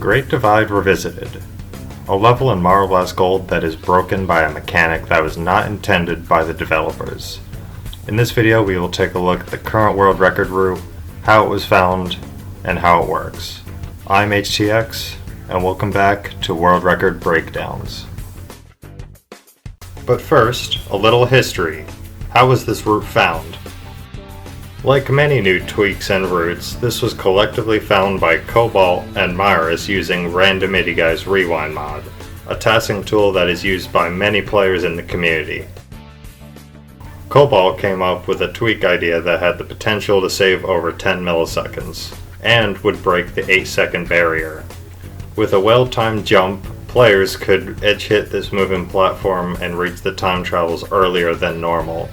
Great Divide Revisited, a level in Myrus Gold that is broken by a mechanic that was not intended by the developers. In this video we will take a look at the current world record route, how it was found, and how it works. I'm HTX, and welcome back to World Record Breakdowns. But first, a little history. How was this route found? Like many new tweaks and routes, this was collectively found by okCobalt and Myrus using Randomity Rewind mod, a tasking tool that is used by many players in the community. okCobalt came up with a tweak idea that had the potential to save over 10 milliseconds, and would break the 8-second barrier. With a well-timed jump, players could edge hit this moving platform and reach the time travels earlier than normal.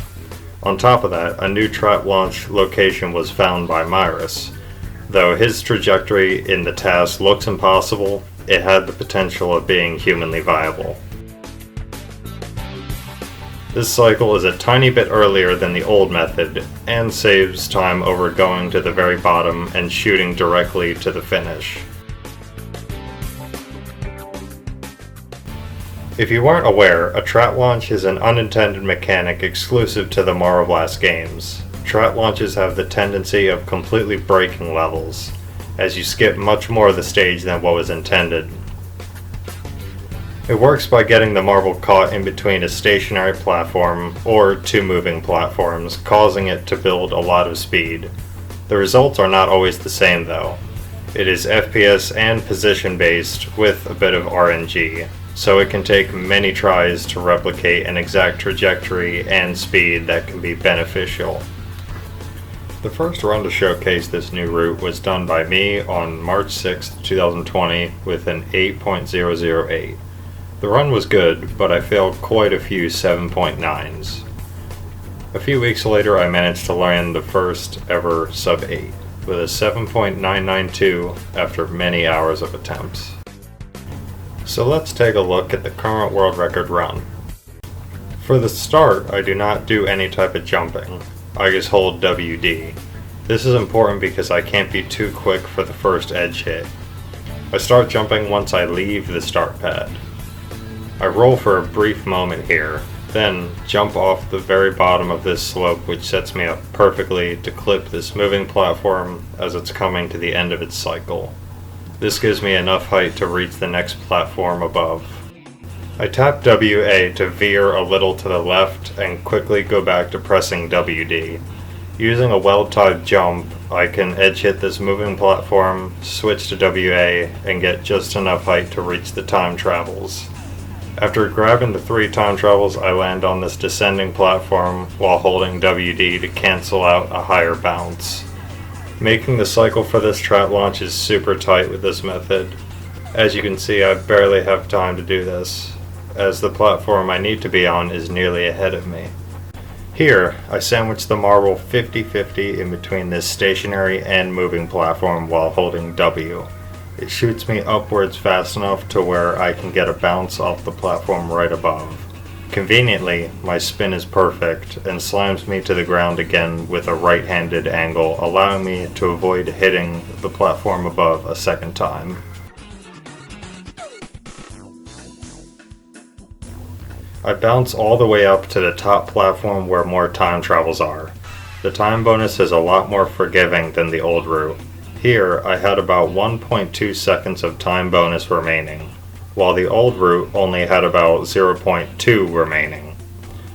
On top of that, a new trap launch location was found by Myrus. Though his trajectory in the task looks impossible, it had the potential of being humanly viable. This cycle is a tiny bit earlier than the old method, and saves time over going to the very bottom and shooting directly to the finish. If you weren't aware, a trap launch is an unintended mechanic exclusive to the marbleblast games. Trap launches have the tendency of completely breaking levels, as you skip much more of the stage than what was intended. It works by getting the marble caught in between a stationary platform or two moving platforms, causing it to build a lot of speed. The results are not always the same though. It is FPS and position based with a bit of RNG. So it can take many tries to replicate an exact trajectory and speed that can be beneficial. The first run to showcase this new route was done by me on March 6, 2020 with an 8.008. The run was good, but I failed quite a few 7.9s. A few weeks later I managed to land the first ever sub 8 with a 7.992 after many hours of attempts. So let's take a look at the current world record run. For the start, I do not do any type of jumping. I just hold WD. This is important because I can't be too quick for the first edge hit. I start jumping once I leave the start pad. I roll for a brief moment here, then jump off the very bottom of this slope, which sets me up perfectly to clip this moving platform as it's coming to the end of its cycle. This gives me enough height to reach the next platform above. I tap WA to veer a little to the left and quickly go back to pressing WD. Using a well-timed jump, I can edge hit this moving platform, switch to WA, and get just enough height to reach the time travels. After grabbing the 3 time travels, I land on this descending platform while holding WD to cancel out a higher bounce. Making the cycle for this trap launch is super tight with this method. As you can see, I barely have time to do this, as the platform I need to be on is nearly ahead of me. Here, I sandwich the marble 50-50 in between this stationary and moving platform while holding W. It shoots me upwards fast enough to where I can get a bounce off the platform right above. Conveniently, my spin is perfect and slams me to the ground again with a right-handed angle, allowing me to avoid hitting the platform above a second time. I bounce all the way up to the top platform where more time travels are. The time bonus is a lot more forgiving than the old route. Here, I had about 1.2 seconds of time bonus remaining, while the old route only had about 0.2 remaining.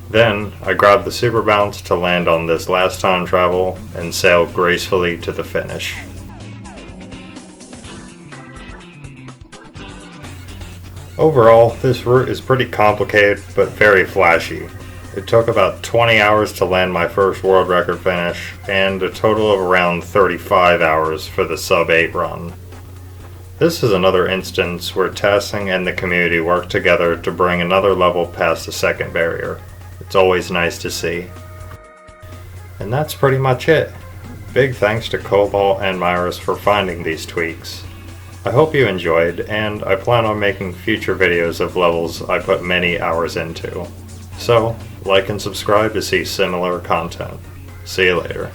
Then, I grabbed the super bounce to land on this last time travel and sail gracefully to the finish. Overall, this route is pretty complicated but very flashy. It took about 20 hours to land my first world record finish, and a total of around 35 hours for the sub 8 run. This is another instance where tasking and the community work together to bring another level past the second barrier. It's always nice to see. And that's pretty much it. Big thanks to okCobalt and Myrus for finding these tweaks. I hope you enjoyed, and I plan on making future videos of levels I put many hours into. So, like and subscribe to see similar content. See you later.